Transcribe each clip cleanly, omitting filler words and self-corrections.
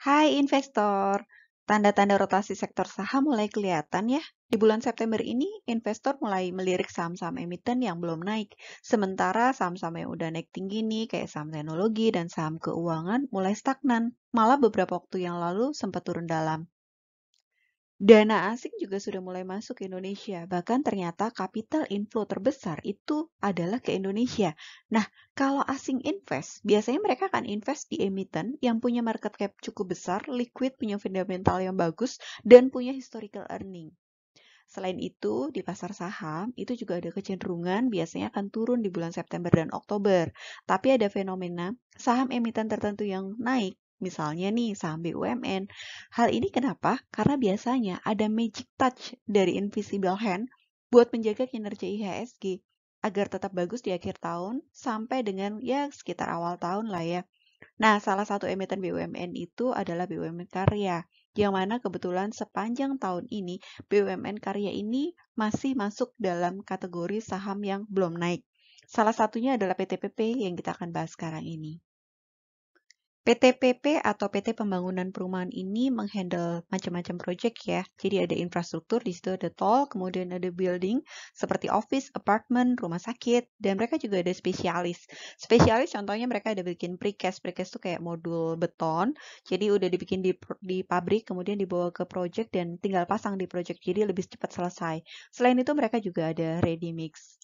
Hai investor, tanda-tanda rotasi sektor saham mulai kelihatan ya. Di bulan September ini, investor mulai melirik saham-saham emiten yang belum naik. Sementara saham-saham yang udah naik tinggi nih, kayak saham teknologi dan saham keuangan mulai stagnan. Malah beberapa waktu yang lalu sempat turun dalam. Dana asing juga sudah mulai masuk ke Indonesia. Bahkan ternyata capital inflow terbesar itu adalah ke Indonesia. Nah, kalau asing invest, biasanya mereka akan invest di emiten yang punya market cap cukup besar, liquid, punya fundamental yang bagus, dan punya historical earning. Selain itu, di pasar saham, itu juga ada kecenderungan biasanya akan turun di bulan September dan Oktober. Tapi ada fenomena saham emiten tertentu yang naik, misalnya nih saham BUMN. Hal ini kenapa? Karena biasanya ada magic touch dari invisible hand buat menjaga kinerja IHSG agar tetap bagus di akhir tahun sampai dengan ya sekitar awal tahun lah ya. Nah, salah satu emiten BUMN itu adalah BUMN Karya, yang mana kebetulan sepanjang tahun ini BUMN Karya ini masih masuk dalam kategori saham yang belum naik. Salah satunya adalah PTPP yang kita akan bahas sekarang ini. PTPP atau PT Pembangunan Perumahan ini menghandle macam-macam proyek ya. Jadi ada infrastruktur, di situ ada tol, kemudian ada building seperti office, apartemen, rumah sakit, dan mereka juga ada spesialis. Spesialis contohnya mereka ada bikin precast. Precast itu kayak modul beton. Jadi udah dibikin di pabrik, kemudian dibawa ke proyek dan tinggal pasang di proyek. Jadi lebih cepat selesai. Selain itu mereka juga ada ready mix.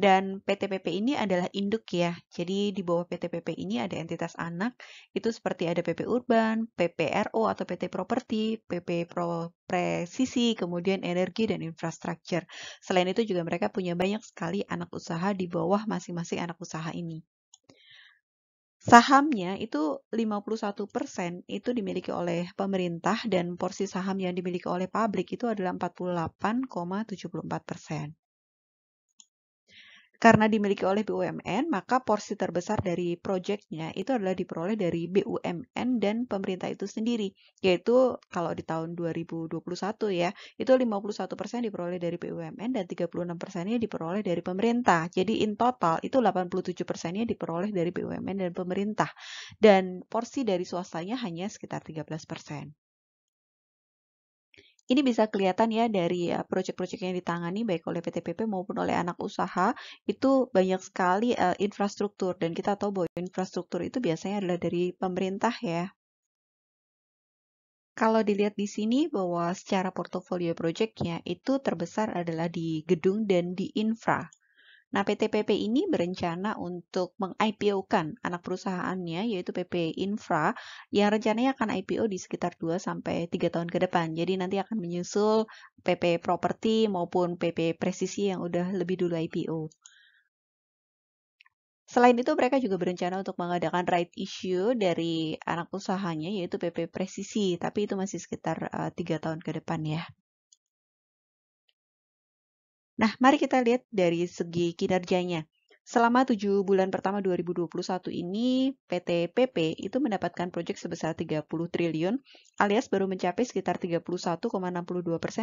Dan PTPP ini adalah induk ya. Jadi di bawah PTPP ini ada entitas anak, itu seperti ada PP Urban, PPRO atau PT Properti, PP Pro Presisi, kemudian Energi dan Infrastruktur. Selain itu juga mereka punya banyak sekali anak usaha di bawah masing-masing anak usaha ini. Sahamnya itu 51% itu dimiliki oleh pemerintah dan porsi saham yang dimiliki oleh pabrik itu adalah 48,74%. Karena dimiliki oleh BUMN, maka porsi terbesar dari proyeknya itu adalah diperoleh dari BUMN dan pemerintah itu sendiri. Yaitu kalau di tahun 2021 ya, itu 51% diperoleh dari BUMN dan 36%-nya diperoleh dari pemerintah. Jadi in total itu 87%-nya diperoleh dari BUMN dan pemerintah. Dan porsi dari swastanya hanya sekitar 13%. Ini bisa kelihatan ya dari proyek-proyek yang ditangani baik oleh PTPP maupun oleh anak usaha, itu banyak sekali infrastruktur dan kita tahu bahwa infrastruktur itu biasanya adalah dari pemerintah ya. Kalau dilihat di sini bahwa secara portofolio proyeknya itu terbesar adalah di gedung dan di infra. Nah, PTPP ini berencana untuk meng-IPO-kan anak perusahaannya, yaitu PP Infra, yang rencananya akan IPO di sekitar 2-3 tahun ke depan. Jadi nanti akan menyusul PP Properti maupun PP Presisi yang udah lebih dulu IPO. Selain itu, mereka juga berencana untuk mengadakan right issue dari anak usahanya, yaitu PP Presisi, tapi itu masih sekitar 3 tahun ke depan ya. Nah, mari kita lihat dari segi kinerjanya. Selama 7 bulan pertama 2021 ini, PT PP itu mendapatkan proyek sebesar 30 triliun alias baru mencapai sekitar 31,62%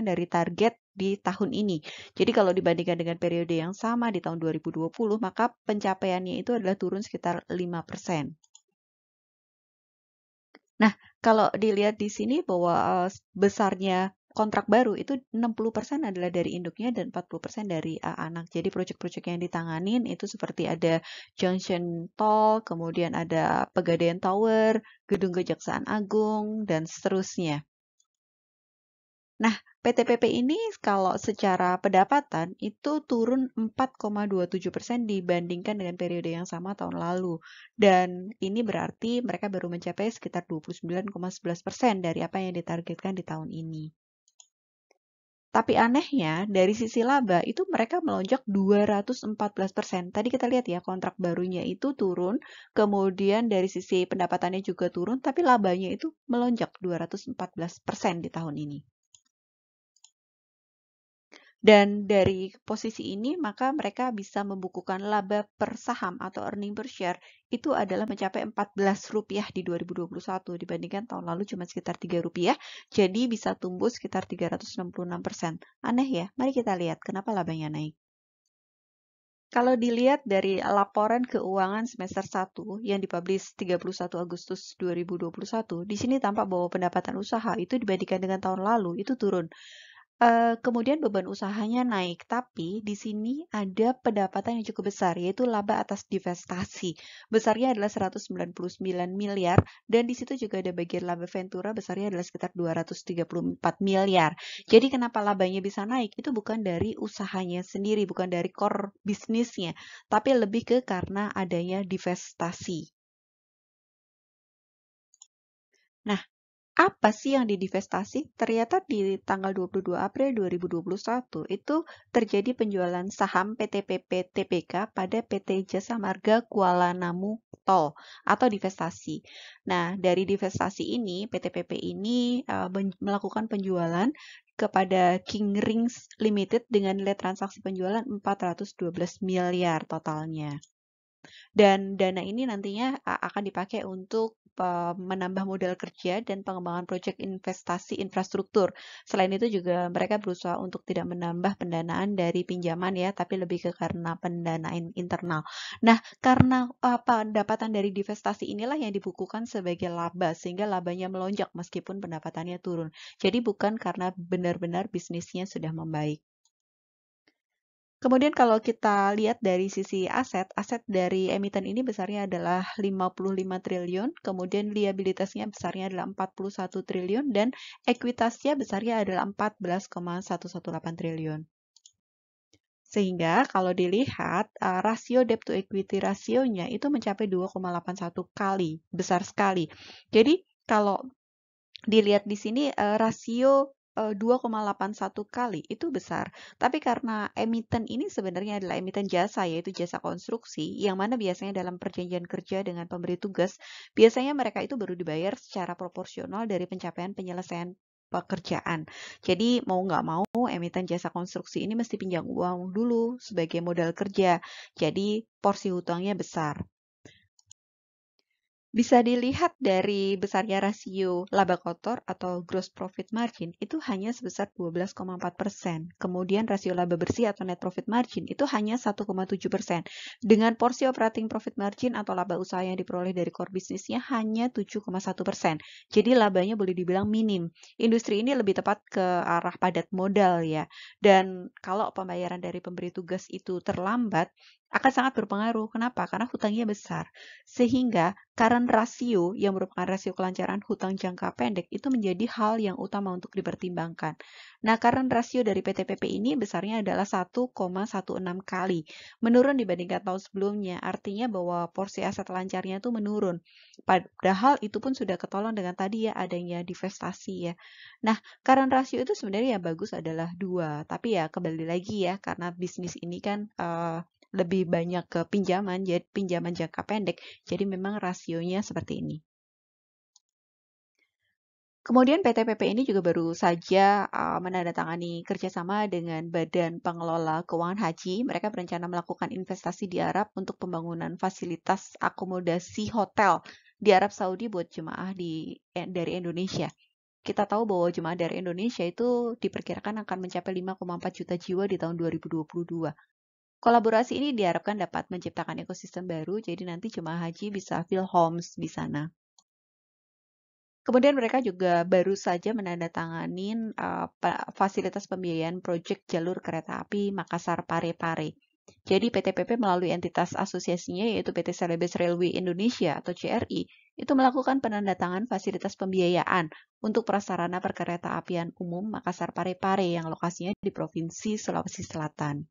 dari target di tahun ini. Jadi kalau dibandingkan dengan periode yang sama di tahun 2020, maka pencapaiannya itu adalah turun sekitar 5%. Nah, kalau dilihat di sini bahwa besarnya kontrak baru itu 60% adalah dari induknya dan 40% dari anak. Jadi proyek-proyek yang ditanganin itu seperti ada Junction Tol, kemudian ada Pegadaian Tower, Gedung Kejaksaan Agung, dan seterusnya. Nah, PTPP ini kalau secara pendapatan itu turun 4,27% dibandingkan dengan periode yang sama tahun lalu. Dan ini berarti mereka baru mencapai sekitar 29,11% dari apa yang ditargetkan di tahun ini. Tapi anehnya, dari sisi laba itu mereka melonjak 214%. Tadi kita lihat ya, kontrak barunya itu turun, kemudian dari sisi pendapatannya juga turun, tapi labanya itu melonjak 214% di tahun ini. Dan dari posisi ini, maka mereka bisa membukukan laba per saham atau earning per share itu adalah mencapai Rp14 di 2021 dibandingkan tahun lalu cuma sekitar Rp3. Jadi bisa tumbuh sekitar 366%. Aneh ya? Mari kita lihat kenapa labanya naik. Kalau dilihat dari laporan keuangan semester 1 yang dipublish 31 Agustus 2021, di sini tampak bahwa pendapatan usaha itu dibandingkan dengan tahun lalu itu turun. Kemudian beban usahanya naik, tapi di sini ada pendapatan yang cukup besar, yaitu laba atas divestasi. Besarnya adalah 199 miliar, dan di situ juga ada bagian laba Ventura besarnya adalah sekitar 234 miliar. Jadi kenapa labanya bisa naik? Itu bukan dari usahanya sendiri, bukan dari core bisnisnya, tapi lebih ke karena adanya divestasi. Nah, apa sih yang didivestasi? Ternyata di tanggal 22 April 2021 itu terjadi penjualan saham PT PP TPK pada PT Jasa Marga Kuala Namu Tol atau divestasi. Nah, dari divestasi ini PT PP ini melakukan penjualan kepada King Rings Limited dengan nilai transaksi penjualan 412 miliar totalnya. Dan dana ini nantinya akan dipakai untuk menambah modal kerja dan pengembangan proyek investasi infrastruktur. Selain itu juga mereka berusaha untuk tidak menambah pendanaan dari pinjaman ya, tapi lebih ke karena pendanaan internal. Nah, karena pendapatan dari divestasi inilah yang dibukukan sebagai laba, sehingga labanya melonjak meskipun pendapatannya turun. Jadi bukan karena benar-benar bisnisnya sudah membaik. Kemudian kalau kita lihat dari sisi aset, aset dari emiten ini besarnya adalah 55 triliun, kemudian liabilitasnya besarnya adalah 41 triliun, dan ekuitasnya besarnya adalah 14,118 triliun. Sehingga kalau dilihat rasio debt to equity rasionya itu mencapai 2,81 kali, besar sekali. Jadi kalau dilihat di sini rasio 2,81 kali itu besar. Tapi karena emiten ini sebenarnya adalah emiten jasa, yaitu jasa konstruksi, yang mana biasanya dalam perjanjian kerja dengan pemberi tugas, biasanya mereka itu baru dibayar secara proporsional dari pencapaian penyelesaian pekerjaan. Jadi mau nggak mau emiten jasa konstruksi ini mesti pinjam uang dulu sebagai modal kerja. Jadi porsi hutangnya besar. Bisa dilihat dari besarnya rasio laba kotor atau gross profit margin itu hanya sebesar 12,4%. Kemudian rasio laba bersih atau net profit margin itu hanya 1,7%. Dengan porsi operating profit margin atau laba usaha yang diperoleh dari core bisnisnya hanya 7,1%. Jadi labanya boleh dibilang minim. Industri ini lebih tepat ke arah padat modal ya. Dan kalau pembayaran dari pemberi tugas itu terlambat, akan sangat berpengaruh. Kenapa? Karena hutangnya besar. Sehingga current ratio yang merupakan rasio kelancaran hutang jangka pendek itu menjadi hal yang utama untuk dipertimbangkan. Nah, current ratio dari PT PP ini besarnya adalah 1,16 kali, menurun dibandingkan tahun sebelumnya. Artinya bahwa porsi aset lancarnya itu menurun. Padahal itu pun sudah ketolong dengan tadi ya adanya divestasi ya. Nah, current ratio itu sebenarnya yang bagus adalah 2, tapi ya kembali lagi ya karena bisnis ini kan lebih banyak ke pinjaman, jadi pinjaman jangka pendek, jadi memang rasionya seperti ini. Kemudian PT PP ini juga baru saja menandatangani kerjasama dengan Badan Pengelola Keuangan Haji. Mereka berencana melakukan investasi di Arab untuk pembangunan fasilitas akomodasi hotel di Arab Saudi buat jemaah dari Indonesia. Kita tahu bahwa jemaah dari Indonesia itu diperkirakan akan mencapai 5,4 juta jiwa di tahun 2022. Kolaborasi ini diharapkan dapat menciptakan ekosistem baru, jadi nanti jemaah haji bisa feel homes di sana. Kemudian mereka juga baru saja menandatangani fasilitas pembiayaan proyek jalur kereta api Makassar Parepare. Jadi PT PP melalui entitas asosiasinya yaitu PT Celebes Railway Indonesia atau CRI itu melakukan penandatangan fasilitas pembiayaan untuk prasarana perkereta apian umum Makassar Parepare yang lokasinya di Provinsi Sulawesi Selatan.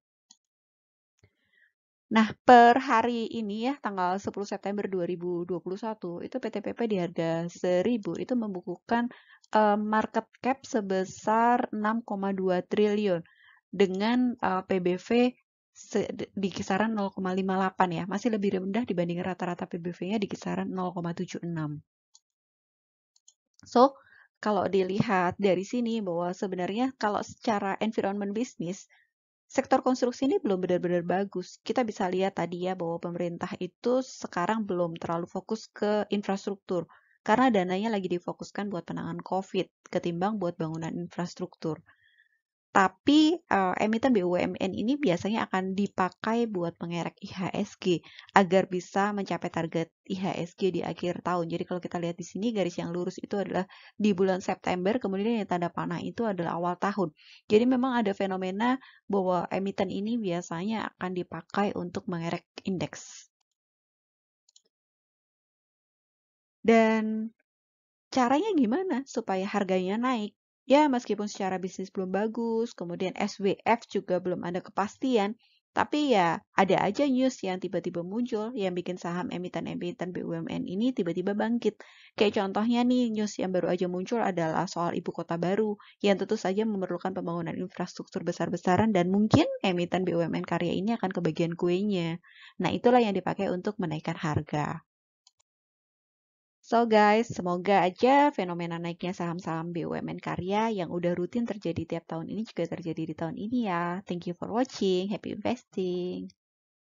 Nah, per hari ini ya, tanggal 10 September 2021, itu PT PP di harga 1.000 itu membukukan market cap sebesar 6,2 triliun dengan PBV di kisaran 0,58 ya, masih lebih rendah dibanding rata-rata PBV-nya di kisaran 0,76. So, kalau dilihat dari sini bahwa sebenarnya kalau secara environment bisnis, sektor konstruksi ini belum benar-benar bagus. Kita bisa lihat tadi ya bahwa pemerintah itu sekarang belum terlalu fokus ke infrastruktur karena dananya lagi difokuskan buat penanganan COVID ketimbang buat bangunan infrastruktur. Tapi emiten BUMN ini biasanya akan dipakai buat mengerek IHSG agar bisa mencapai target IHSG di akhir tahun. Jadi kalau kita lihat di sini garis yang lurus itu adalah di bulan September, kemudian yang tanda panah itu adalah awal tahun. Jadi memang ada fenomena bahwa emiten ini biasanya akan dipakai untuk mengerek indeks. Dan caranya gimana supaya harganya naik? Ya, meskipun secara bisnis belum bagus, kemudian SWF juga belum ada kepastian, tapi ya ada aja news yang tiba-tiba muncul yang bikin saham emiten-emiten BUMN ini tiba-tiba bangkit. Kayak contohnya nih, news yang baru aja muncul adalah soal ibu kota baru yang tentu saja memerlukan pembangunan infrastruktur besar-besaran dan mungkin emiten BUMN karya ini akan kebagian kuenya. Nah, itulah yang dipakai untuk menaikkan harga. So guys, semoga aja fenomena naiknya saham-saham BUMN karya yang udah rutin terjadi tiap tahun ini juga terjadi di tahun ini ya. Thank you for watching. Happy investing.